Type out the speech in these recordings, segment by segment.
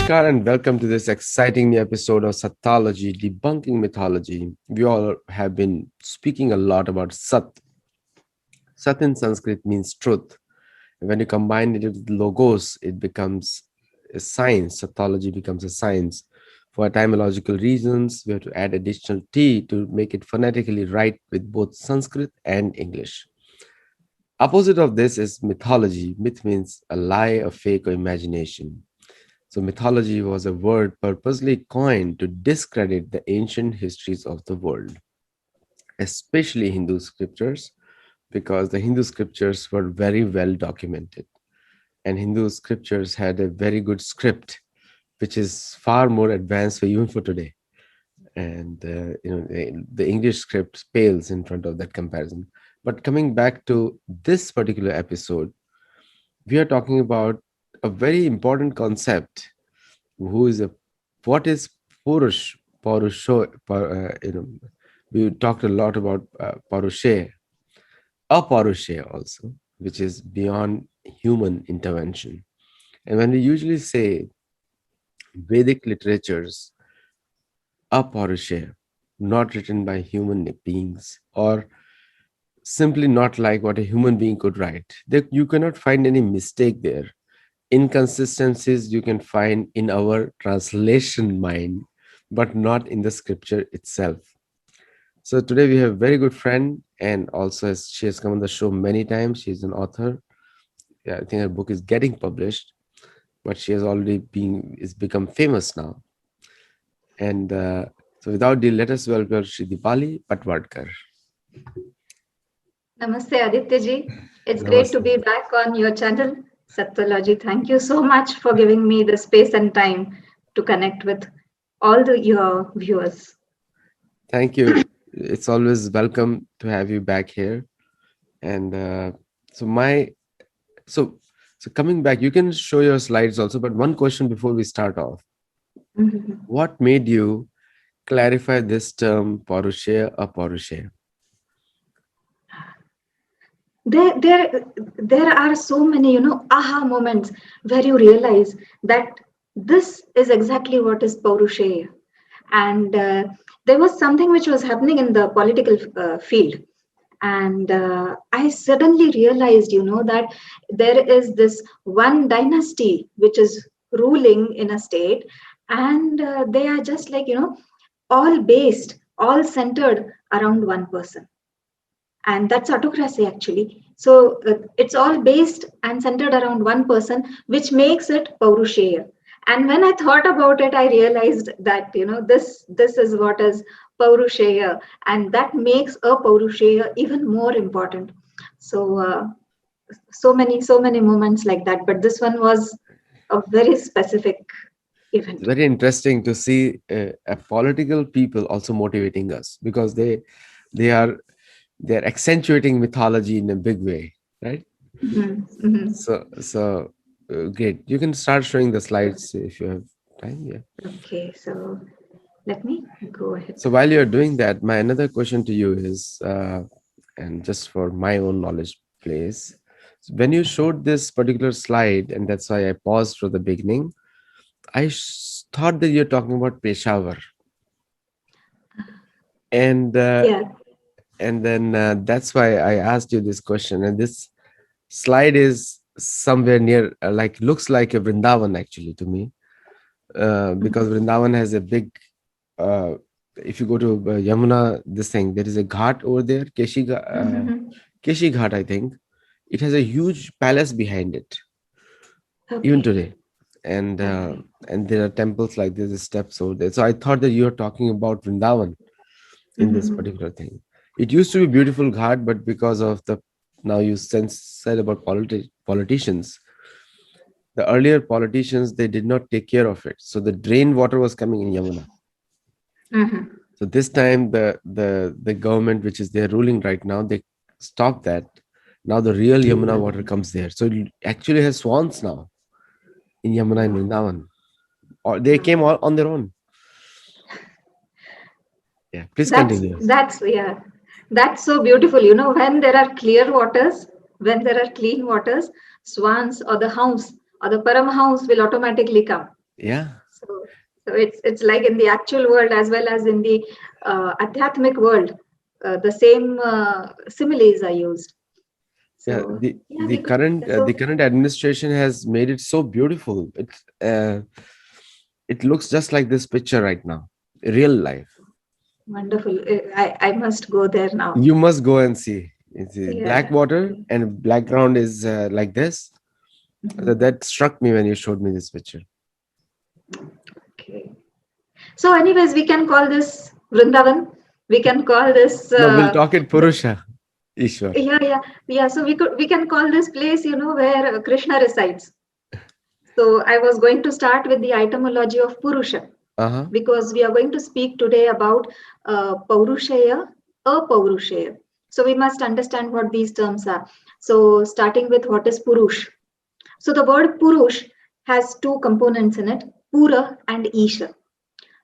Namaskar and welcome to this exciting new episode of Sattology, debunking mythology. We all have been speaking a lot about Sat. Sat in Sanskrit means truth. And when you combine it with logos, it becomes a science. Sattology becomes a science. For etymological reasons, we have to add additional T to make it phonetically right with both Sanskrit and English. Opposite of this is mythology. Myth means a lie, a fake, or imagination. So, mythology was a word purposely coined to discredit the ancient histories of the world, especially Hindu scriptures, because the Hindu scriptures were very well documented. And Hindu scriptures had a very good script, which is far more advanced for even for today. And the English script pales in front of that comparison. But coming back to this particular episode, we are talking about a very important concept. Who is a what is purush purusha? We talked a lot about Paurusheya, a Paurusheya also, which is beyond human intervention. And when we usually say Vedic literatures, a Paurusheya, not written by human beings, or simply not like what a human being could write, you cannot find any mistake there. Inconsistencies you can find in our translation mind, but not in the scripture itself. So today we have a very good friend, and also she has come on the show many times. She's an author. Yeah, I think her book is getting published, but she has already become famous now. And so without delay, let us welcome Shri Deepali Patwadkar. Namaste, Aditya ji. It's great to Namaste. be back on your channel, Sattology. Thank you so much for giving me the space and time to connect with all your viewers. Thank you. It's always welcome to have you back here. And so my so so coming back, you can show your slides also. But one question before we start off: Mhm. what made you clarify this term Paurusheya or Paurusheya? There are so many, aha moments where you realize that this is exactly what is Paurusheya. And there was something which was happening in the political field. And I suddenly realized, that there is this one dynasty which is ruling in a state, and they are just like, all based, all centered around one person, and that's autocracy actually. So it's all based and centered around one person, which makes it Paurusheya. And when I thought about it, I realized that this is what is Paurusheya, and that makes a Paurusheya even more important. So so many moments like that, but this one was a very specific It's event. very interesting to see a political people also motivating us because they are they're accentuating mythology in a big way, right? Mhm, mhm. So great. You can start showing the slides if you have time. Yeah. Okay, so let me go ahead So while you're with doing this. that, my another question to you is, and just for my own knowledge, place, when you showed this particular slide, and that's why I paused for the beginning, thought that you're talking about Peshawar, and Yeah. then that's why I asked you this question. And this slide is somewhere near, like, looks like a Vrindavan actually to me, because Vrindavan has a big. Uh, if you go to Yamuna, this thing, there is a ghat over there, Mhm. Keshi Ghat, I think. It has a huge palace behind it, even Okay. today. And Okay. there are temples like this, the steps over there. So I thought that you were talking about Vrindavan in this Mhm. particular thing. It used to be beautiful ghat, but because of the now you said about politicians, the earlier politicians they did not take care of it. So the drain water was coming in Yamuna. Mhm. So this time the government which is there ruling right now, they stopped that. Now the real Yamuna water comes there. So it actually has swans now in Yamuna and Wow. Vrindavan. Or they came Wow. all on their own. Yeah, please That's continue. that's yeah. That's so beautiful. When there are clear waters, when there are clean waters, swans or the hounds or the paramhounds will automatically come. Yeah. So, so it's like in the actual world as well as in the adhyatmic world, the same similes are used. Yeah, So yeah, the we could. the So current administration has made it so beautiful. It looks just like this picture right now, real life. wonderful. I must go there now. You must go and see. It's black Yeah. water and background is like this. Mhm. That struck me when you showed me this picture. Okay. So, anyways, we can call this Vrindavan. We can call this. No, we'll talk it Purusha, Ishwar. Yeah, yeah, yeah. So we can call this place, where Krishna resides. So I was going to start with the etymology of Purusha, Uh-huh. because we are going to speak today about Paurusheya, Apaurushaya. So we must understand what these terms are. So starting with what is Purush. So the word Purush has two components in it, Pura and Isha.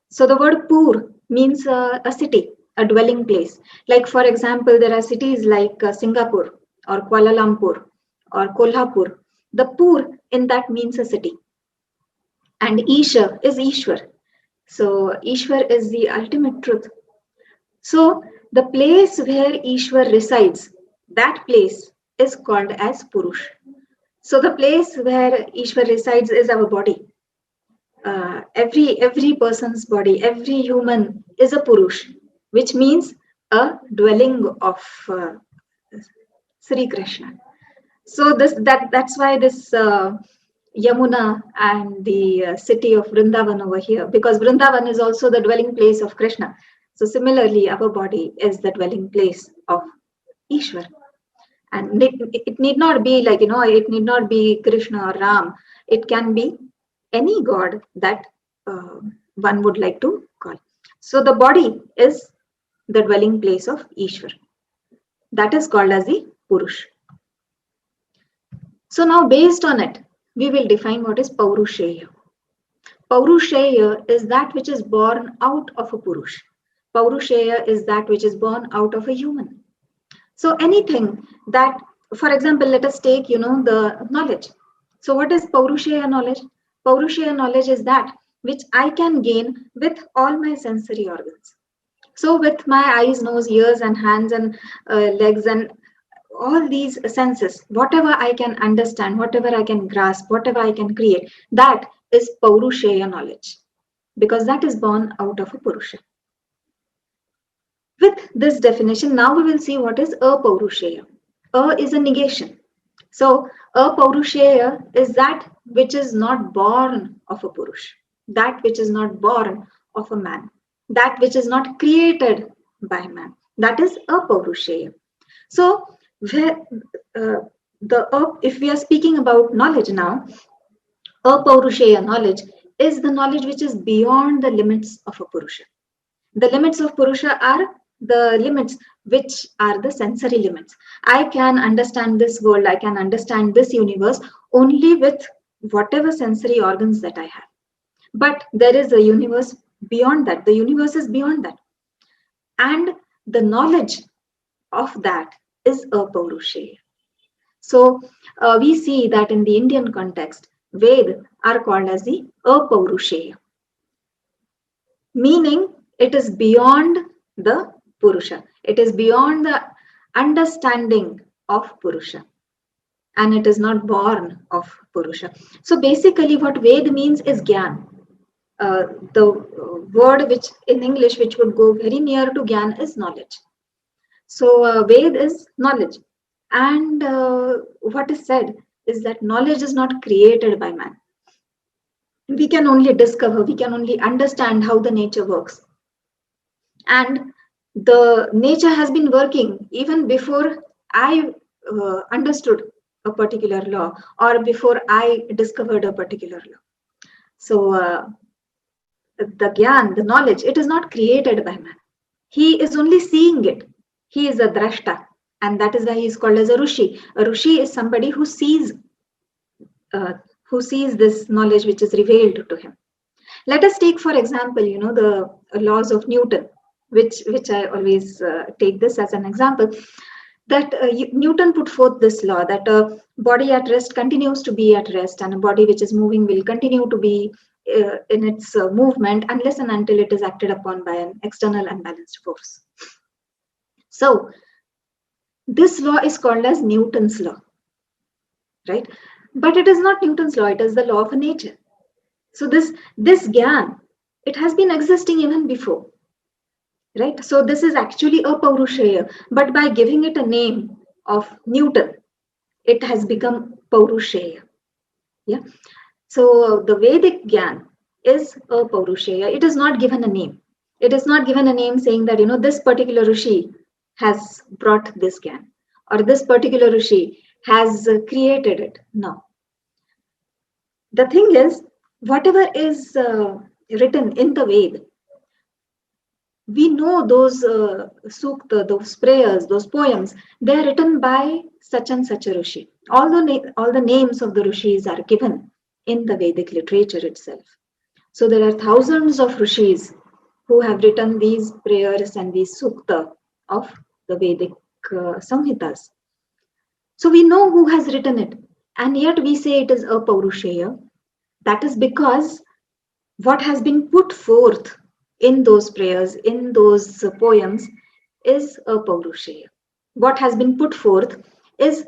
So the word Pur means a city, a dwelling place. Like for example, there are cities like Singapore or Kuala Lumpur or Kolhapur. The Pur in that means a city. And Isha is Ishwar. So Ishwar is the ultimate truth. So the place where Ishwar resides, that place is called as Purush. So the place where Ishwar resides is our body. Every person's body, every human is a Purush, which means a dwelling of Sri Krishna. So that's why this Yamuna and the city of Vrindavan over here, because Vrindavan is also the dwelling place of Krishna. So similarly, our body is the dwelling place of Ishwar. And it need not be like, it need not be Krishna or Ram. It can be any god that uh, one would like to call. So the body is the dwelling place of Ishwar. That is called as the Purush. So now based on it, we will define what is Paurusheya. Paurusheya is that which is born out of a Purush. Paurusheya is that which is born out of a human. So anything that, for example, let us take, the knowledge. So what is Paurusheya knowledge? Paurusheya knowledge is that which I can gain with all my sensory organs. So with my eyes, nose, ears, and hands, and legs, and all these senses, whatever I can understand, whatever I can grasp, whatever I can create, that is Paurusheya knowledge, because that is born out of a Purusha. With this definition, now we will see what is Apaurushaya. Is a negation. So Apaurushaya is that which is not born of a Purush, that which is not born of a man, that which is not created by man. That is Apaurushaya. So where, if we are speaking about knowledge now, Apaurushaya knowledge is the knowledge which is beyond the limits of a Purusha. The limits of Purusha are the limits which are the sensory limits. I can understand this world, I can understand this universe only with whatever sensory organs that I have. But there is a universe beyond that. The universe is beyond that. And the knowledge of that is a Paurusheya. So we see that in the Indian context, Ved are called as the Apaurusheya, meaning it is beyond the Purusha. It is beyond the understanding of Purusha, and it is not born of Purusha. So basically, what Ved means is Gyan. The word which in English which would go very near to Gyan is knowledge. So Ved is knowledge, and what is said is that knowledge is not created by man. We can only discover, we can only understand how the nature works, and the nature has been working even before I understood a particular law, or before I discovered a particular law. So the gyan, the knowledge, it is not created by man. He is only seeing it. He is a drashta, and that is why he is called as a rushi. A rushi is somebody uh, who sees this knowledge which is revealed to him. Let us take for example, the laws of Newton, which I always take this as an example, that Newton put forth this law that a body at rest continues to be at rest, and a body which is moving will continue to be in its movement unless and until it is acted upon by an external unbalanced force. So this law is called as Newton's law, right? But it is not Newton's law, it is the law of nature. So this gyan, it has been existing even before, right? So this is actually a Paurusheya, but by giving it a name of Newton, it has become Paurusheya. Yeah. So the Vedic Gyan is a Paurusheya. It is not given a name. It is not given a name saying that, this particular Rishi has brought this Gyan or this particular Rishi has created it. No. The thing is, whatever is written in the Ved, we know those sukta, those prayers, those poems, they are written by such and such a Rishi. All the names of the Rishis are given in the Vedic literature itself. So there are thousands of Rishis who have written these prayers and these sukta of the Vedic Samhitas. So we know who has written it, and yet we say it is a Paurusheya. That is because what has been put forth in those prayers, in those poems, is a Paurusheya. What has been put forth is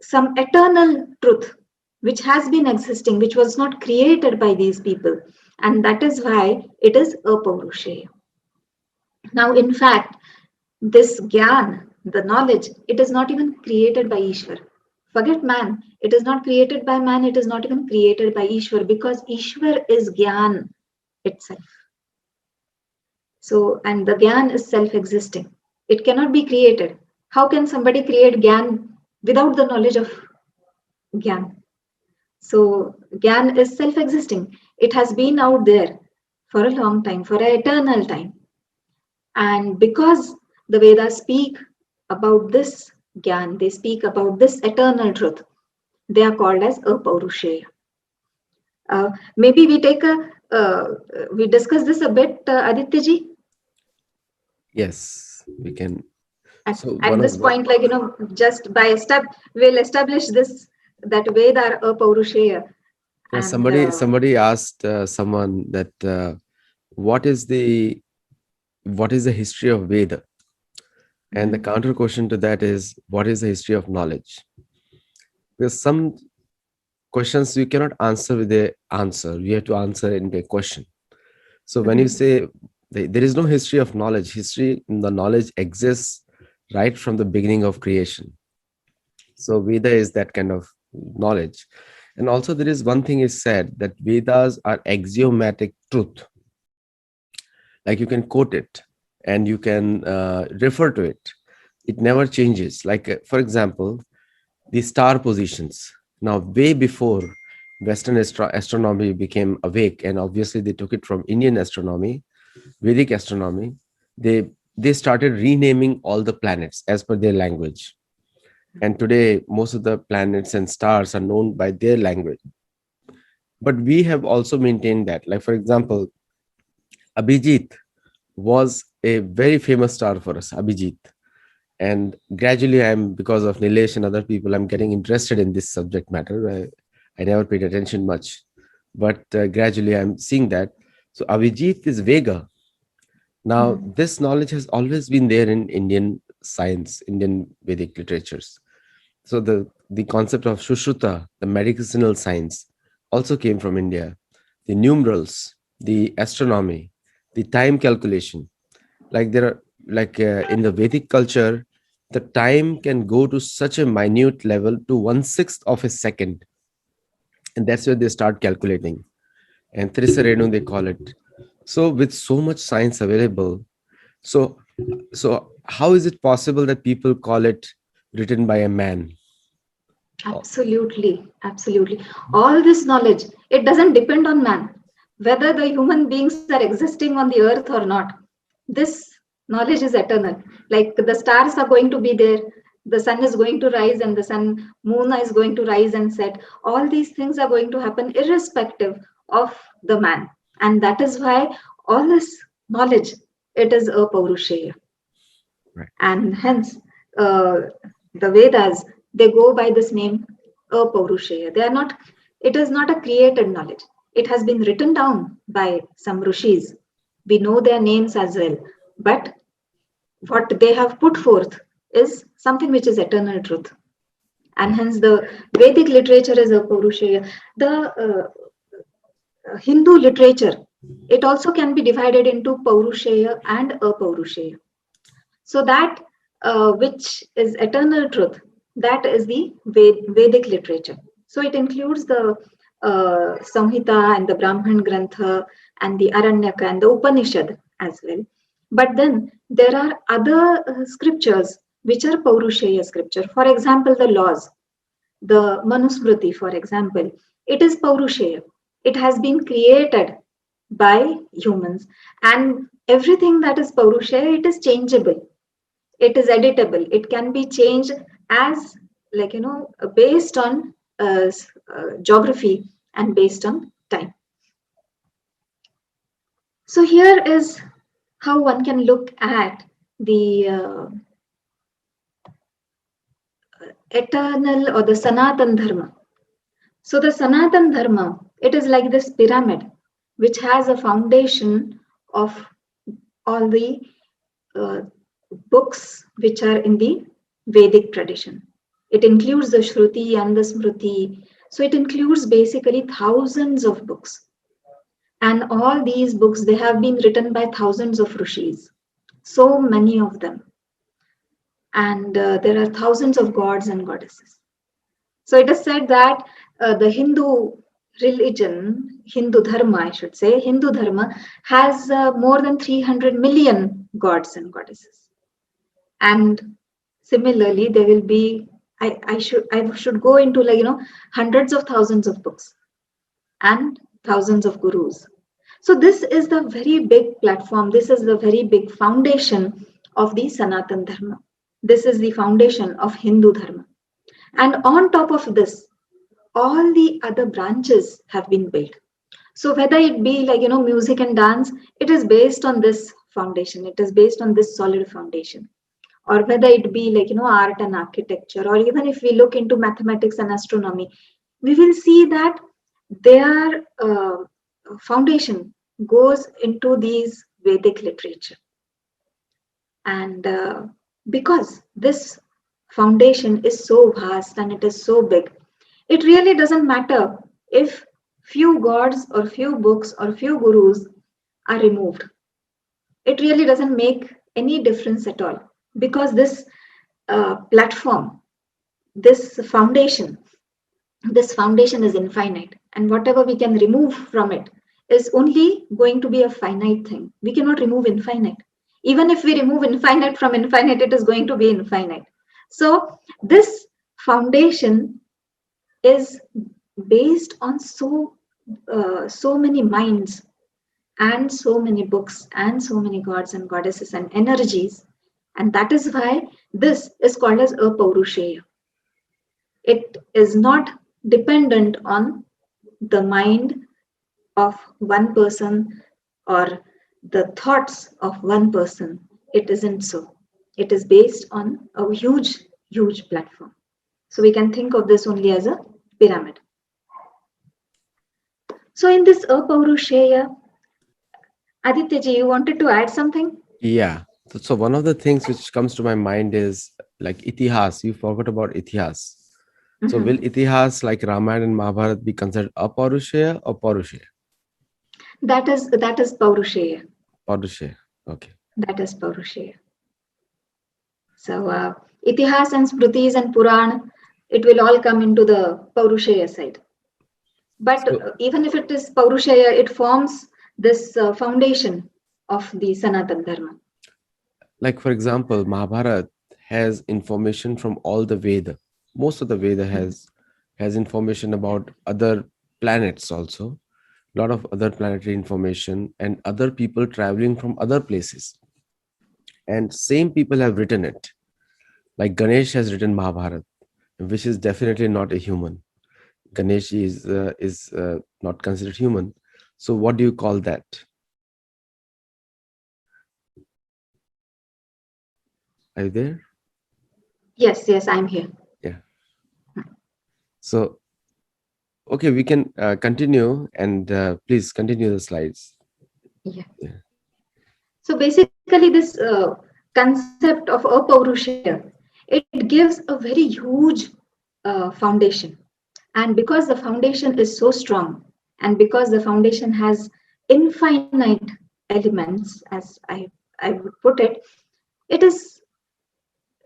some eternal truth which has been existing, which was not created by these people. And that is why it is a Paurusheya. Now, in fact, this Gyan, the knowledge, it is not even created by Ishwar. Forget man. It is not created by man. It is not even created by Ishwar because Ishwar is Gyan itself. So, and the Gyan is self-existing. It cannot be created. How can somebody create Gyan without the knowledge of Gyan? So, Gyan is self-existing. It has been out there for a long time, for an eternal time. And because the Vedas speak about this Gyan, they speak about this eternal truth, they are called as a Paurusheya. Maybe we discuss this a bit, Aditya ji. Yes, we can. So At one this of the point, just by a step, we'll establish this that Veda are a Paurusheya. And somebody asked someone that what is the history of Veda, and the counter question to that is what is the history of knowledge? Because some questions you cannot answer with a answer. You have to answer in a question. So when you say there is no history of knowledge, the knowledge exists right from the beginning of creation. So Veda is that kind of knowledge. And also there is one thing is said that Vedas are axiomatic truth. Like you can quote it and you can refer to it. It never changes. Like, for example, the star positions. Now, way before Western astronomy became awake, and obviously they took it from Indian astronomy, Vedic astronomy, they started renaming all the planets as per their language. And today, most of the planets and stars are known by their language. But we have also maintained that. Like, for example, Abhijit was a very famous star for us, Abhijit. And gradually, because of Nilesh and other people, I'm getting interested in this subject matter. I never paid attention much, but gradually I'm seeing that. So Abhijit is Vega. Now, this knowledge has always been there in Indian science, Indian Vedic literatures. So the concept of Shushruta, the medicinal science, also came from India. The numerals, the astronomy, the time calculation, like there are in the Vedic culture, the time can go to such a minute level to 1/6 of a second, and that's where they start calculating. And Trisarenu they call it. So with so much science available, so how is it possible that people call it written by a man? absolutely, absolutely. All this knowledge, it doesn't depend on man. Whether the human beings are existing on the earth or not, this knowledge is eternal. Like the stars are going to be there, the sun is going to rise, and moon is going to rise and set. All these things are going to happen irrespective of the man. And that is why all this knowledge, it is a Paurusheya. Right. And hence, the Vedas, they go by this name, Paurusheya. They are not, it is not a created knowledge. It has been written down by some rishis. We know their names as well. But what they have put forth is something which is eternal truth. And hence the Vedic literature is a Paurusheya. The Hindu literature, it also can be divided into Paurusheya and Apaurusheya. So that which is eternal truth, that is the Vedic literature. So it includes the Samhita and the Brahman Grantha and the Aranyaka and the Upanishad as well. But then there are other scriptures which are Paurusheya scripture. For example, the laws, the Manusmriti, for example, it is Paurusheya. It has been created by humans, and everything that is Paurusheya, it is changeable, it is editable, it can be changed as, like, based on geography and based on time. So here is how one can look at the eternal or the Sanatan Dharma. So the Sanatan Dharma, it is like this pyramid which has a foundation of all the uh, books which are in the Vedic tradition. It includes the Shruti and the Smriti. So it includes basically thousands of books. And all these books, they have been written by thousands of rishis. So many of them. And there are thousands of gods and goddesses. So it is said that the Hindu religion, Hindu Dharma, I should say, Hindu Dharma has more than 300 million gods and goddesses. And similarly, there will be, I should go into, like, hundreds of thousands of books and thousands of gurus. So this is the very big platform. This is the very big foundation of the Sanatan Dharma. This is the foundation of Hindu Dharma. And on top of this, all the other branches have been built. So whether it be, like, music and dance, it is based on this foundation. It is based on this solid foundation. Or whether it be, like, art and architecture, or even if we look into mathematics and astronomy, we will see that their foundation goes into these Vedic literature. And because this foundation is so vast and it is so big, it really doesn't matter if few gods or few books or few gurus are removed. It really doesn't make any difference at all, because this platform, this foundation, this foundation is infinite, and whatever we can remove from it is only going to be a finite thing. We cannot remove infinite. Even if we remove infinite from infinite, it is going to be infinite. So this foundation is based on so many minds and so many books and so many gods and goddesses and energies, and that is why this is called as a Paurusheya. It is not dependent on the mind of one person or the thoughts of one person. It isn't so. It is based on a huge platform. So we can think of this only as a pyramid. So in this Apaurusheya, Adityaji, you wanted to add something? Yeah. So one of the things which comes to my mind is like itihas. You forgot about itihas. So will Mhm. itihas like Ramayana and Mahabharata be considered Aparushaya or Paurusheya? That is Paurusheya. Paurusheya. Okay. That is Paurusheya. So Itihas and Smritis and Puran, it will all come into the Paurusheya side. But So even if it is Paurusheya, it forms this foundation of the Sanatan Dharma. like for example, Mahabharata has information from all the Veda. Most of the Veda has information about other planets also. A lot of other planetary information and other people traveling from other places. And same people have written it. Like Ganesh has written Mahabharata, which is definitely not a human. Ganesh is not considered human. So what do you call that? Are you there? Yes, I'm here. Yeah. So Okay, we can continue, and please continue the slides. Yeah. Yeah. So basically, this concept of apaurushaya, it gives a very huge foundation. And because the foundation is so strong, and because the foundation has infinite elements, as I would put it, it is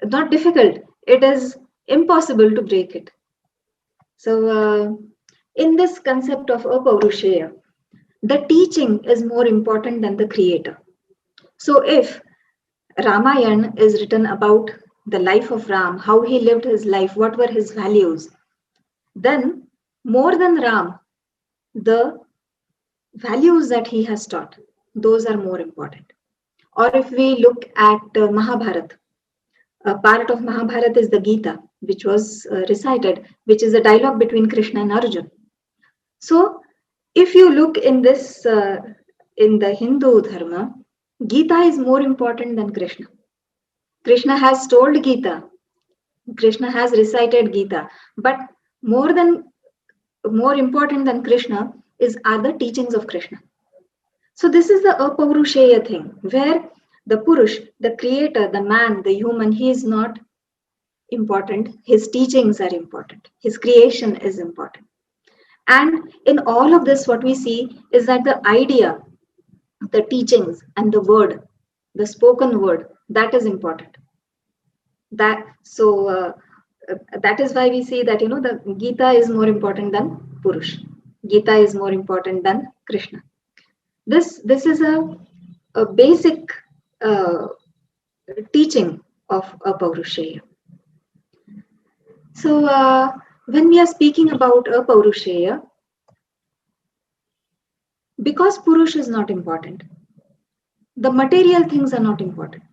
not difficult. It is impossible to break it. So, in this concept of apaurushaya, the teaching is more important than the creator. So, if Ramayana is written about the life of Ram, how he lived his life, what were his values, then more than Ram, the values that he has taught, those are more important. Or if we look at Mahabharata, a part of Mahabharata is the Gita, which was recited, which is a dialogue between Krishna and Arjuna. So, if you look in this, in the Hindu Dharma, Gita is more important than Krishna. Krishna has told Gita, Krishna has recited Gita, but more than more important than Krishna is are the teachings of Krishna. So this is the apaurushaya thing, where the purush, the creator, the man, the human, he is not important. His teachings are important. His creation is important. And in all of this, what we see is that the idea, the teachings, and the word, the spoken word, that is important. That so that is why we see that the Gita is more important than Purush. Gita is more important than Krishna. This is a basic uh, teaching of a Paurusheya. So when we are speaking about a Paurusheya, because Purush is not important, the material things are not important.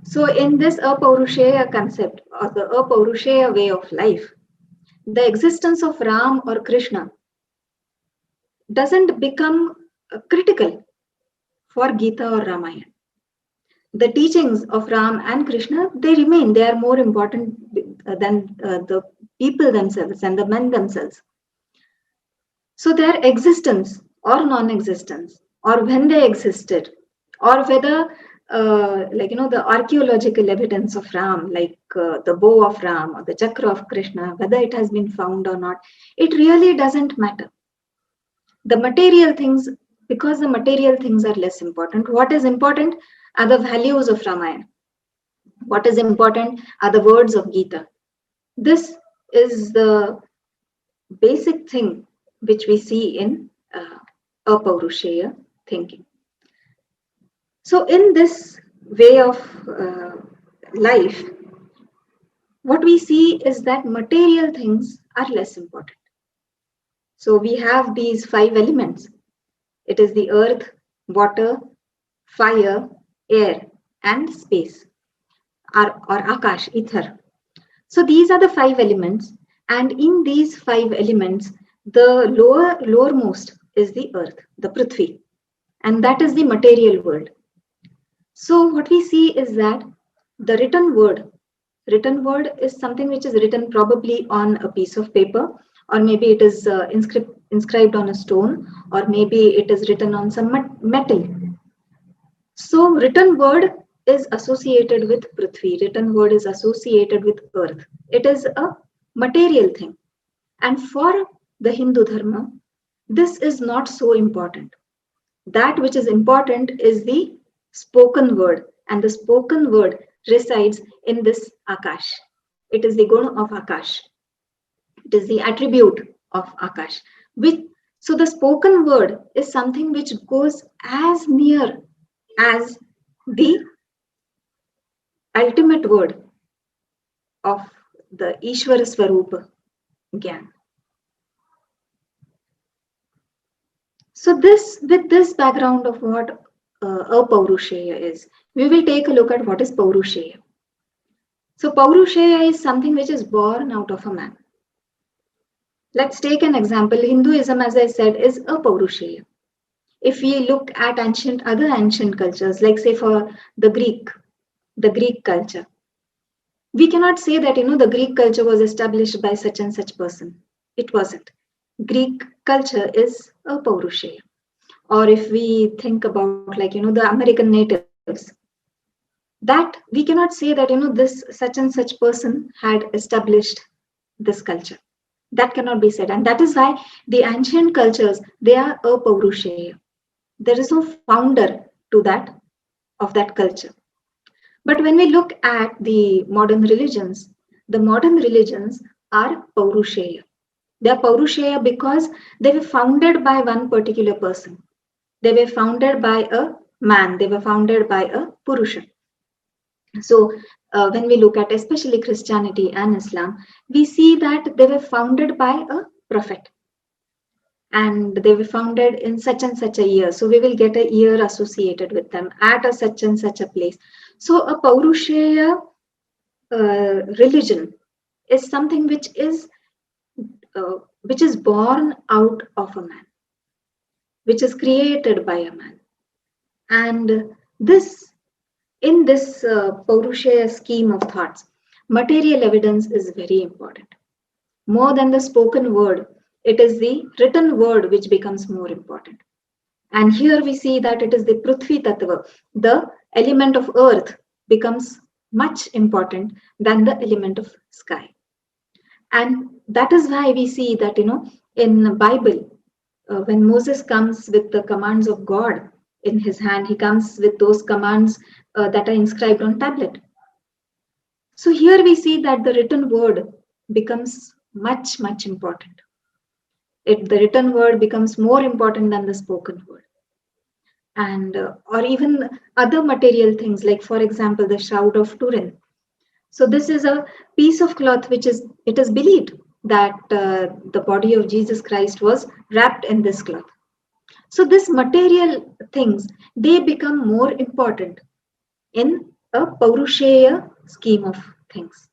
So in this Apaurushaya concept or the Apaurushaya way of life, the existence of Ram or Krishna doesn't become critical for Gita or Ramayana. The teachings of Ram and Krishna, they remain. They are more important than the people themselves and the men themselves. So their existence or non-existence, or when they existed, or whether the archaeological evidence of Ram, like the bow of Ram or the chakra of Krishna, whether it has been found or not, it really doesn't matter. The material things, because the material things are less important, what is important are the values of Ramayana. What is important are the words of Gita. This is the basic thing which we see in Apaurushaya thinking. So, in this way of life, what we see is that material things are less important. So, we have these 5 elements. It is the earth, water, fire, air, and space, or akash, ether. So these are the 5 elements, and in these 5 elements, the lowermost is the earth, the Prithvi, and that is the material world. So what we see is that the written word is something which is written probably on a piece of paper, or maybe it is inscribed on a stone, or maybe it is written on some metal. So written word is associated with Prithvi, written word is associated with earth. It is a material thing. And for the Hindu Dharma, this is not so important. That which is important is the spoken word, and the spoken word resides in this Akash. It is the guna of Akash. It is the attribute of Akash. Which, so the spoken word is something which goes as near as the ultimate word of the Ishvara Swarupa Gyan. So this, with this background of what a Paurusheya is, we will take a look at what is Paurusheya. So Paurusheya is something which is born out of a man. Let's take an example. Hinduism, as I said, is a Paurusheya. If we look at other ancient cultures, like say for the Greek culture, we cannot say that the Greek culture was established by such and such person. It wasn't. Greek culture is a Paurusheya. Or if we think about, like, the American natives, that we cannot say that, this such and such person had established this culture. That cannot be said. And that is why the ancient cultures, they are a Paurusheya. There is no founder to that culture. But when we look at the modern religions, the modern religions are Paurusheya. They are Paurusheya because they were founded by one particular person. They were founded by a man. They were founded by a purusha. So when we look at especially Christianity and Islam, we see that they were founded by a prophet, and they were founded in such and such a year. So we will get a year associated with them at a such and such a place. So a Paurusheya religion is something which is born out of a man, which is created by a man. And this, in this Paurusheya scheme of thoughts, material evidence is very important. More than the spoken word, it is the written word which becomes more important. And here we see that it is the Prithvi Tattva, the element of earth, becomes much important than the element of sky. And that is why we see that, in the Bible, when Moses comes with the commands of God in his hand, he comes with those commands that are inscribed on tablet. So here we see that the written word becomes much, much important. The written word becomes more important than the spoken word. And or even other material things, like for example the shroud of Turin. So this is a piece of cloth which is, it is believed that the body of Jesus Christ was wrapped in this cloth. So this material things, they become more important in a Paurusheya scheme of things.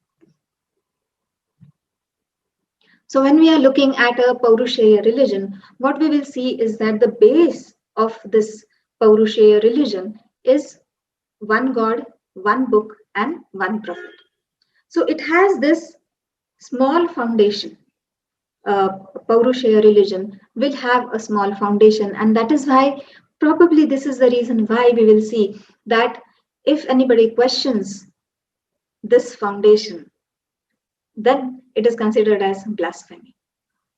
So when we are looking at a Paurusheya religion, what we will see is that the base of this Paurusheya religion is one God, one book, and one prophet. So it has this small foundation. Paurusheya religion will have a small foundation, and that is why, probably this is the reason why we will see that if anybody questions this foundation, then it is considered as blasphemy,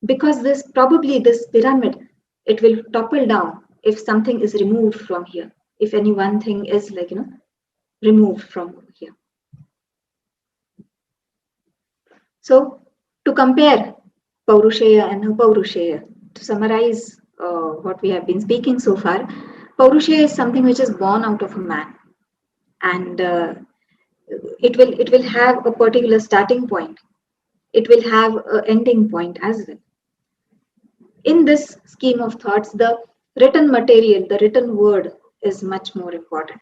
because this pyramid, it will topple down if something is removed from here, if any one thing is, like, removed from here. So to compare Paurusheya and Paurusheya, to summarize what we have been speaking so far, Paurusheya is something which is born out of a man, and it will have a particular starting point. It will have an ending point as well. In this scheme of thoughts, the written material, the written word, is much more important.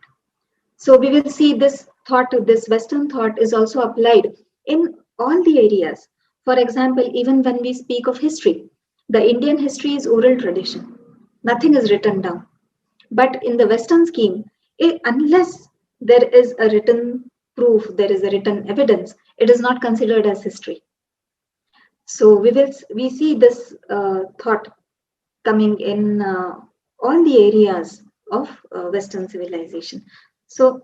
So we will see this thought, this Western thought, is also applied in all the areas. For example, even when we speak of history, the Indian history is oral tradition. Nothing is written down. But in the Western scheme, unless there is a written proof, there is a written evidence, it is not considered as history. So we see this thought coming in all the areas of Western civilization. So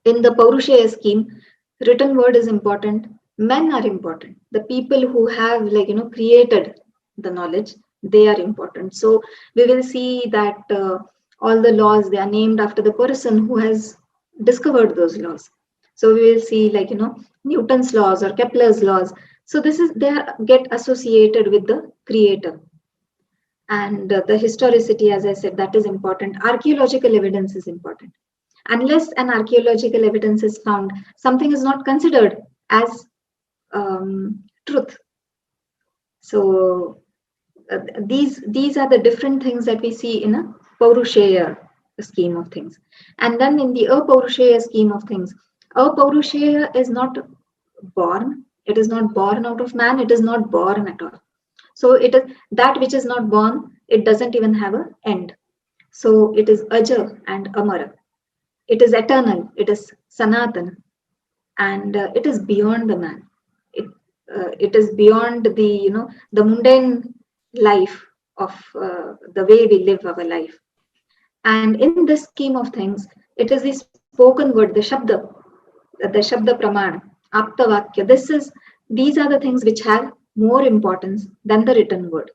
in the Paurusheya scheme, written word is important. Men are important. The people who have, like, created the knowledge, they are important. So we will see that all the laws, they are named after the person who has discovered those laws. So we will see, like, Newton's laws or Kepler's laws. So this is, they get associated with the creator. And the historicity, as I said, that is important. Archaeological evidence is important. Unless an archaeological evidence is found, something is not considered as truth. So these are the different things that we see in a Paurusheya scheme of things. And then in the Paurusheya scheme of things, Paurusheya is not born. It is not born out of man. It is not born at all. So it is that which is not born. It doesn't even have an end. So it is Aja and Amara. It is eternal. It is Sanatan, and it is beyond the man. it is beyond the the mundane life of the way we live our life. And in this scheme of things, it is the spoken word, the shabda praman, apta vakya. These are the things which have more importance than the written word.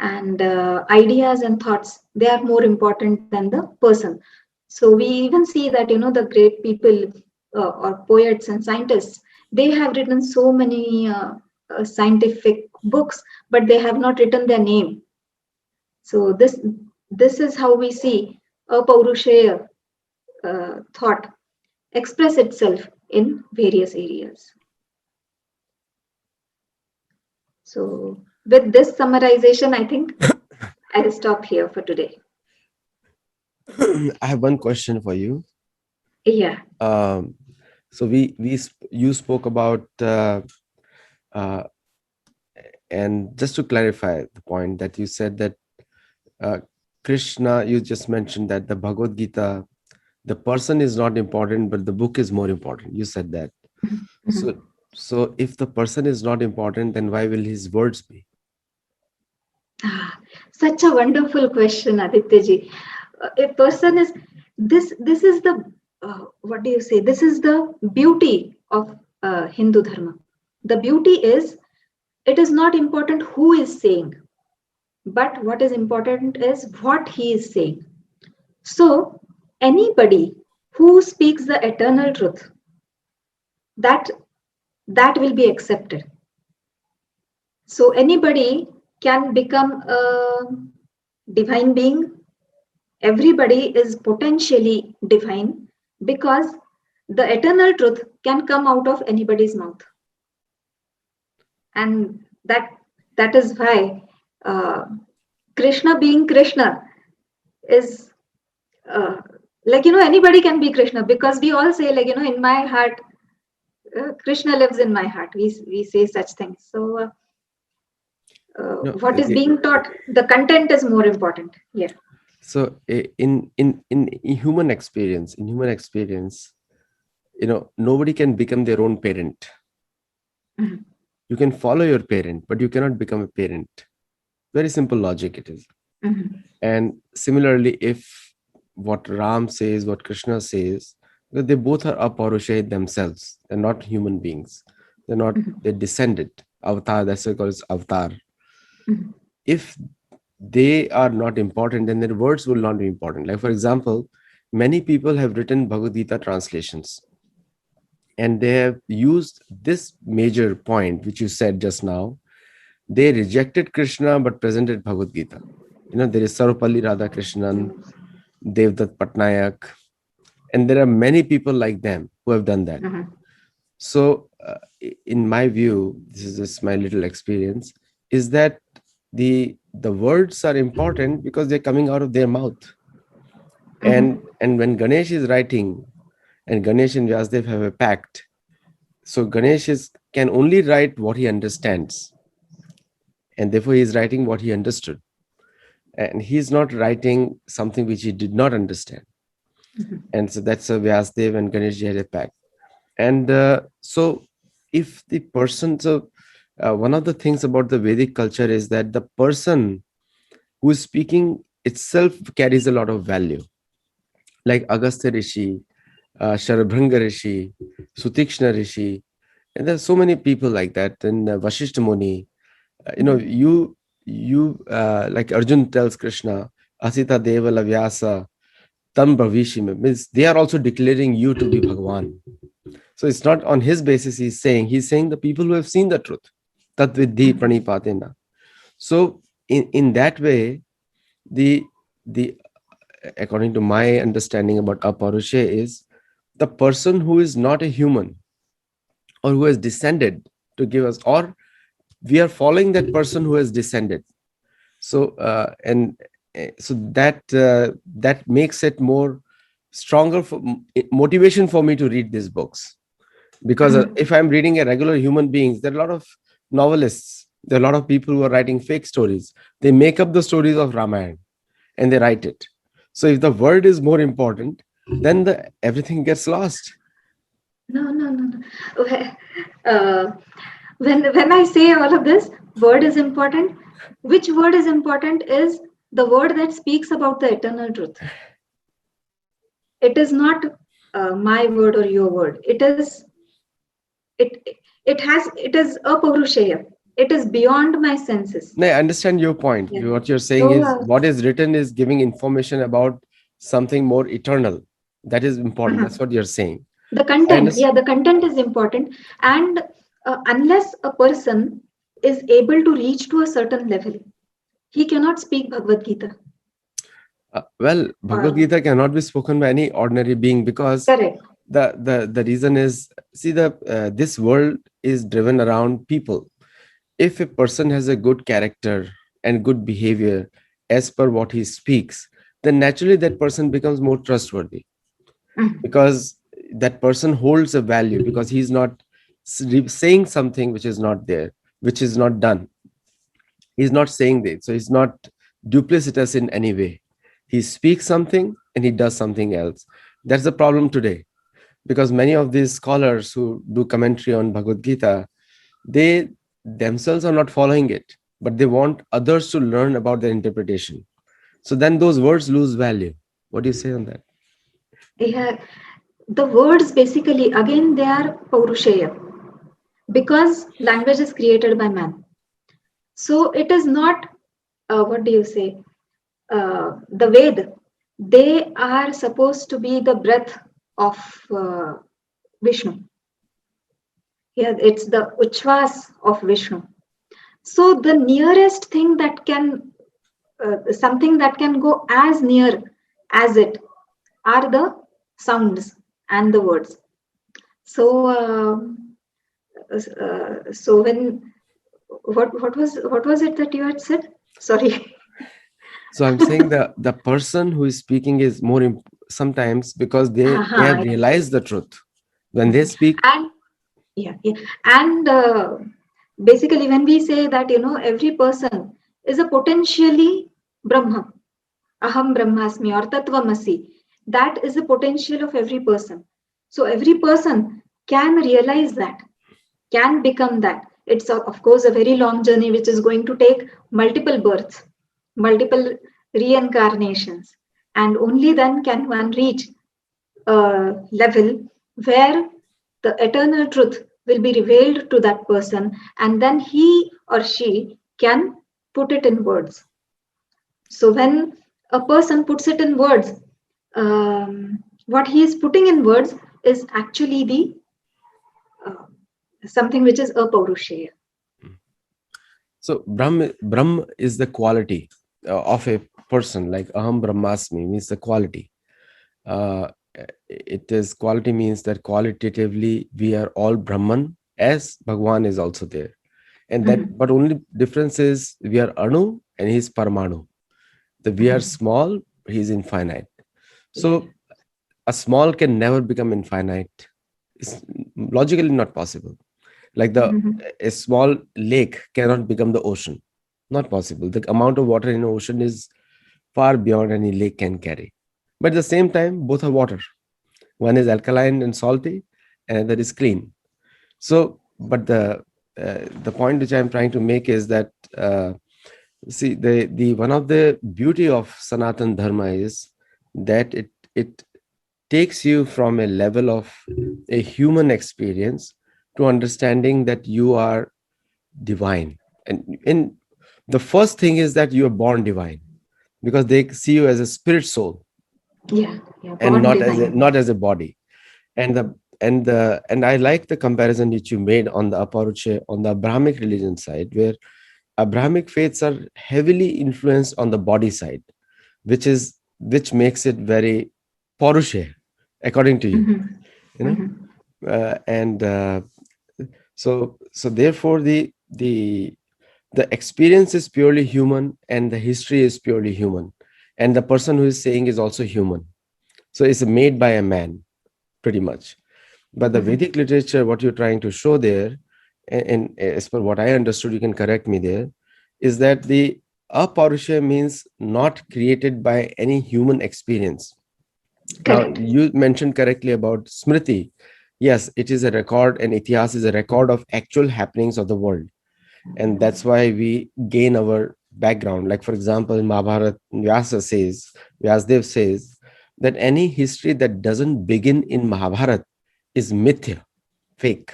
And ideas and thoughts, they are more important than the person. So we even see that the great people, or poets and scientists, they have written so many scientific books, but they have not written their name. So this is how we see a Paurusheya thought express itself in various areas. So with this summarization, I think I'll stop here for today. I have one question for you. Yeah. So you spoke about uh, and just to clarify the point that you said that uh, Krishna, you just mentioned that the Bhagavad Gita, the person is not important, but the book is more important. You said that. Mhm. So if the person is not important, then why will his words be? Ah, such a wonderful question, Aditya ji. A person is this is the what do you say? This is the beauty of Hindu Dharma. The beauty is, it is not important who is saying, but what is important is what he is saying. So anybody who speaks the eternal truth, that that will be accepted. So anybody can become a divine being. Everybody is potentially divine, because the eternal truth can come out of anybody's mouth. And that is why uh, Krishna being Krishna is uh, like anybody can be Krishna, because we all say, like in my heart, Krishna lives in my heart. We say such things. So No, what is being taught, the content is more important here. so in human experience, nobody can become their own parent. Mhm. You can follow your parent, but you cannot become a parent. Very simple logic it is. Mhm. And similarly, if what Ram says, what Krishna says, that they both are Paurusheya themselves. They're not human beings. Mhm. They're descended. Avatar, that's why called avatar. Mhm. If they are not important, then their words will not be important. Like, for example, many people have written Bhagavad Gita translations, and they have used this major point, which you said just now. They rejected Krishna but presented Bhagavad Gita. There is Sarvapalli Radhakrishnan, Devdutt Patnaik, and there are many people like them who have done that. Mhm. So, in my view, this is just my little experience, is that the words are important because they're coming out of their mouth. Mhm. And when Ganesh is writing, and Ganesh and Vyasdev have a pact, so Ganesh can only write what he understands, and therefore he is writing what he understood, and he's not writing something which he did not understand. Mhm. And so that's a Vyasdev and Ganesh had a pact. And so if the person, so one of the things about the Vedic culture is that the person who is speaking itself carries a lot of value, like Agastya Rishi, Sharabhanga Rishi, Sutikshna Rishi, and there's so many people like that. And Vashishta Muni, Mhm. like Arjun tells Krishna, Asita Devala Vyasa, Tam Bhavishim, means they are also declaring you to be Bhagwan. So it's not on his basis he's saying the people who have seen the truth. Tat Vidhi Mhm. Pranipatena. So in that way, the the according to my understanding about Aparushe is the person who is not a human or who has descended to give us, or we are following that person who has descended. So and so that makes it more stronger motivation for me to read these books, because Mhm. if I'm reading a regular human beings, there are a lot of novelists, there are a lot of people who are writing fake stories. They make up the stories of Ramayana and they write it. So if the word is more important, then everything gets lost. No, no, no, no. Okay. Uh, when I say all of this, word is important. Which word is important is the word that speaks about the eternal truth. It is not my word or your word. It is a Paurusheya. It is beyond my senses. No, I understand your point. Yeah. What you're saying So is what is written is giving information about something more eternal. That is important. mhm. That's what you're saying. The I content, understand. yeah, the content is important. And unless a person is able to reach to a certain level, he cannot speak Bhagavad Gita. Well, Bhagavad Uh, Gita cannot be spoken by any ordinary being because Correct. the reason is, see, the this world is driven around people. If a person has a good character and good behavior as per what he speaks, then naturally that person becomes more trustworthy, Mhm. because that person holds a value, because he's not saying something which is not there, which is not done. He's not saying this, so he's not duplicitous in any way. He speaks something and he does something else. That's the problem today, because many of these scholars who do commentary on Bhagavad Gita, they themselves are not following it, but they want others to learn about their interpretation. So then those words lose value. What do you say on that? Yeah, the words basically, again, they are Paurusheya because language is created by man. So it is not, what do you say, the Ved. They are supposed to be the breath of uh, Vishnu. Yeah, it's the Uchvas of Vishnu. So the nearest thing that can, something that can go as near as it are the sounds and the words. So, so when what was it that you had said? Sorry. So I'm saying the person who is speaking is more sometimes, because they have Uh-huh. realized the truth when they Mhm. speak. And yeah, yeah. And basically, when we say that, every person is a potentially Brahma, Aham Brahmasmi or Tattvamasi, that is the potential of every person. So every person can realize that, can become that. It's, of course, a very long journey which is going to take multiple births, multiple reincarnations. And only then can one reach a level where the eternal truth will be revealed to that person, and then he or she can put it in words. So when a person puts it in words, what he is putting in words is actually the uh, something which is a Paurusheya. So Brahm is the quality of a person, like Aham Brahmasmi means the quality. Uh, it is quality means that qualitatively we are all Brahman, as Bhagwan is also there. And that, Mhm, but only difference is we are Anu and he's Parmanu. The we are mhm. small, he's infinite. Yeah. So a small can never become infinite. It's logically not possible. Like the Mhm, a small lake cannot become the ocean. Not possible. The amount of water in the ocean is far beyond any lake can carry. But at the same time, both are water. One is alkaline and salty, and that is clean. So, but the point which I'm trying to make is that, see, the one of the beauty of Sanatan Dharma is that it takes you from a level of a human experience to understanding that you are divine. And the first thing is that you are born divine, because they see you as a spirit soul yeah, yeah, and born divine. not as a body. And I like the comparison which you made on the Aparuche, on the Abrahamic religion side, where Abrahamic faiths are heavily influenced on the body side, which makes it very Paurusheya, according to you. Mhm, You know, mhm, and so therefore the experience is purely human and the history is purely human, and the person who is saying is also human. So it's made by a man, pretty much. But the mhm. Vedic literature, what you're trying to show there, and as per what I understood, you can correct me there, is that the Aparusha means not created by any human experience. Now, Correct. you mentioned correctly about Smriti. Yes, it is a record, and itihas is a record of actual happenings of the world. And that's why we gain our background. Like, for example, in Mahabharata, Vyasdev says that any history that doesn't begin in Mahabharata is mithya, fake.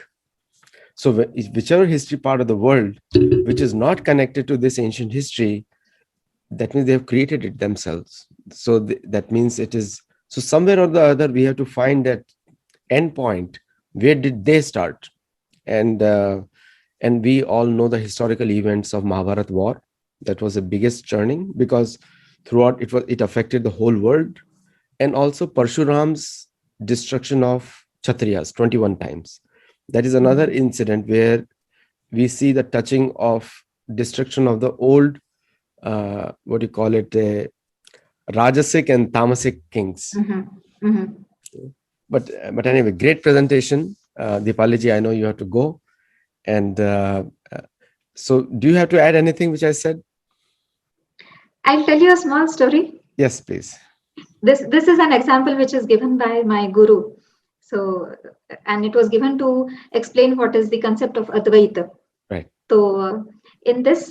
So, whichever history part of the world which is not connected to this ancient history, that means they have created it themselves. So, that means it is. So, somewhere or the other, we have to find that end point. Where did they start? And and we all know the historical events of Mahabharat war. That was the biggest churning, because throughout it affected the whole world. And also Parshuram's destruction of Kshatriyas 21 times. That is another Mhm. incident where we see the touching of destruction of the old, what do you call it, Rajasic and Tamasic kings. Mhm. Mhm. But anyway, great presentation, Dipaliji. I know you have to go, and uh, so do you have to add anything which I said? I'll tell you a small story. Yes, please. This is an example which is given by my guru. So, and it was given to explain what is the concept of Advaita. Right. So, in this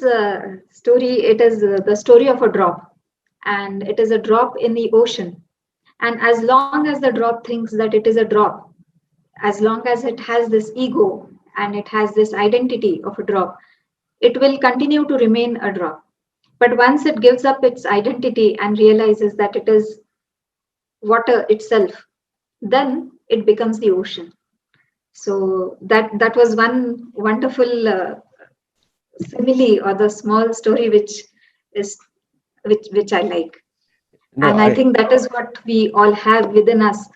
story, it is the story of a drop, and it is a drop in the ocean. And as long as the drop thinks that it is a drop, as long as it has this ego and it has this identity of a drop, it will continue to remain a drop. But once it gives up its identity and realizes that it is water itself, then it becomes the ocean. So that was one wonderful simile or the small story is which I like, No, and I think that is what we all have within us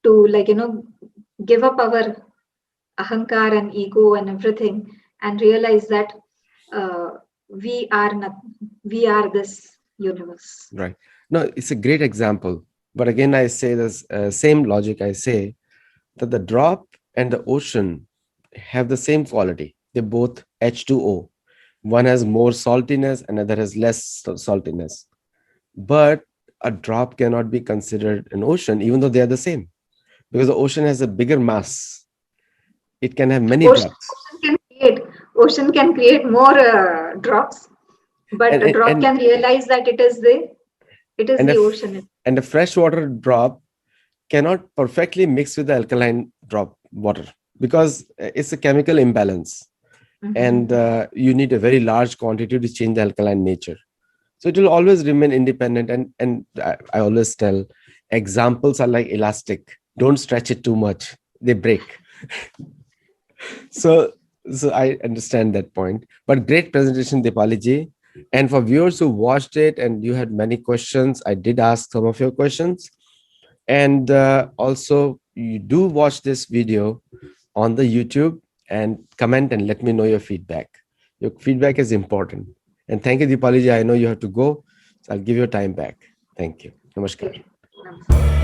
to, like, give up our ahankar and ego and everything, and realize that uh, we are not, we are this universe. right. No, it's a great example. But again, I say this same logic. I say that the drop and the ocean have the same quality. They both H2O. One has more saltiness, another has less saltiness. But a drop cannot be considered an ocean, even though they are the same, because the ocean has a bigger mass. It can have many Ocean, drops. ocean can create more drops, but And a and drop and can realize that it is and the a, ocean. and a freshwater drop cannot perfectly mix with the alkaline drop water, because it's a chemical imbalance, and Mhm. you need a very large quantity to change the alkaline nature. So it will always remain independent. And I always tell, examples are like elastic. Don't stretch it too much; they break. So I understand that point. But great presentation, Dipali ji. And for viewers who watched it and you had many questions, I did ask some of your questions. And also, you do watch this video on the YouTube and comment and let me know your feedback. Your feedback is important. And thank you, Deepali ji. I know you have to go. So I'll give your time back. Thank you. Namaskar. Okay. Namaste.